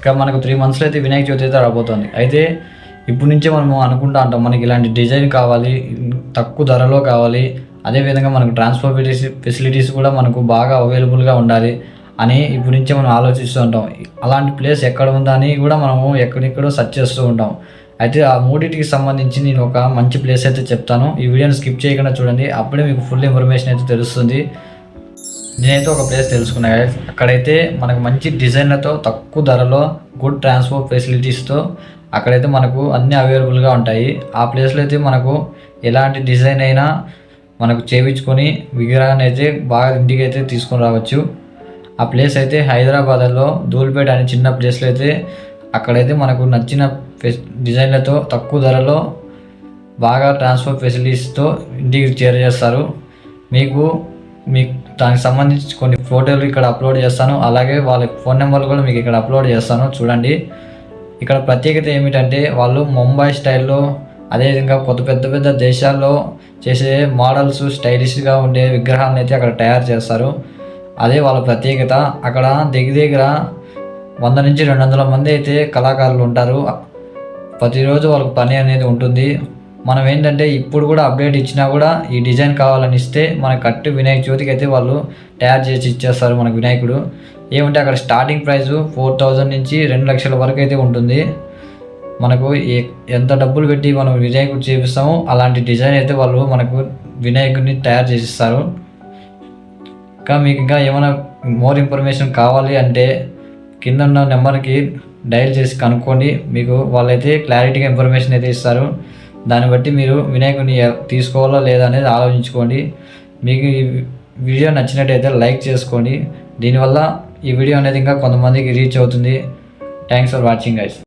ఇంకా మనకు 3 monthsలో అయితే వినాయక చవితి అయితే రాబోతుంది. అయితే ఇప్పుడు నుంచే మనము అనుకుంటా ఉంటాం మనకి ఇలాంటి డిజైన్ కావాలి, తక్కువ ధరలో కావాలి, అదేవిధంగా మనకు ట్రాన్స్పోర్ట్ ఫెసిలిటీస్ కూడా మనకు బాగా అవైలబుల్గా ఉండాలి అని ఇప్పుడు నుంచే మనం ఆలోచిస్తూ ఉంటాం. అలాంటి ప్లేస్ ఎక్కడ ఉందా అని కూడా మనము ఎక్కడెక్కడో సెర్చ్ చేస్తూ ఉంటాం. అయితే ఆ మూడింటికి సంబంధించి నేను ఒక మంచి ప్లేస్ అయితే చెప్తాను. ఈ వీడియోని స్కిప్ చేయకుండా చూడండి, అప్పుడే మీకు ఫుల్ ఇన్ఫర్మేషన్ అయితే తెలుస్తుంది. నేనైతే ఒక ప్లేస్ తెలుసుకున్నా గైస్. అక్కడైతే మనకు మంచి డిజైన్లతో తక్కువ ధరలో గుడ్ ట్రాన్స్పోర్ట్ ఫెసిలిటీస్తో అక్కడైతే మనకు అన్నీ అవైలబుల్గా ఉంటాయి. ఆ ప్లేస్లో అయితే మనకు ఎలాంటి డిజైన్ అయినా మనకు చేయించుకొని విగ్రహాన్ని అయితే బాగా ఇంటికి అయితే తీసుకొని రావచ్చు. ఆ ప్లేస్ అయితే హైదరాబాద్లో ధూల్పేట అనే చిన్న ప్లేస్లో అయితే అక్కడైతే మనకు నచ్చిన డిజైన్లతో తక్కువ ధరలో బాగా ట్రాన్స్పోర్ట్ ఫెసిలిటీస్తో ఇంటికి చేరజేస్తారు. మీకు దానికి సంబంధించి కొన్ని ఫోటోలు ఇక్కడ అప్లోడ్ చేస్తాను, అలాగే వాళ్ళ ఫోన్ నెంబర్లు కూడా మీకు ఇక్కడ అప్లోడ్ చేస్తాను చూడండి. ఇక్కడ ప్రత్యేకత ఏమిటంటే వాళ్ళు ముంబై స్టైల్లో, అదేవిధంగా పెద్ద పెద్ద దేశాల్లో చేసే మోడల్స్ స్టైలిష్గా ఉండే విగ్రహాలను అయితే అక్కడ తయారు చేస్తారు. అదే వాళ్ళ ప్రత్యేకత. అక్కడ దగ్గర 100 నుంచి 200 మంది అయితే కళాకారులు ఉంటారు. ప్రతిరోజు వాళ్ళకి పని అనేది ఉంటుంది. మనం ఏంటంటే ఇప్పుడు కూడా అప్డేట్ ఇచ్చినా కూడా ఈ డిజైన్ కావాలని ఇస్తే మనకు కరెక్ట్ వినాయక చవితికి అయితే వాళ్ళు తయారు చేసి ఇచ్చేస్తారు మనకు వినాయకుడు. ఏమంటే అక్కడ స్టార్టింగ్ ప్రైస్ 4,000 నుంచి 2 లక్షల వరకు అయితే ఉంటుంది. మనకు ఎంత డబ్బులు పెట్టి మనం వినాయకుడు చేపిస్తామో అలాంటి డిజైన్ అయితే వాళ్ళు మనకు వినాయకుడిని తయారు చేసిస్తారు. మీకు ఇంకా ఏమైనా మోర్ ఇన్ఫర్మేషన్ కావాలి అంటే కింద ఉన్న నెంబర్కి డయల్ చేసి కనుక్కోండి. మీకు వాళ్ళైతే క్లారిటీగా ఇన్ఫర్మేషన్ అయితే ఇస్తారు. దాన్ని బట్టి మీరు వినాయకుడిని తీసుకోవాలా లేదా అనేది ఆలోచించుకోండి. మీకు ఈ వీడియో నచ్చినట్టయితే లైక్ చేసుకోండి. దీనివల్ల ఈ వీడియో అనేది ఇంకా కొంతమందికి రీచ్ అవుతుంది. Thanks for watching guys.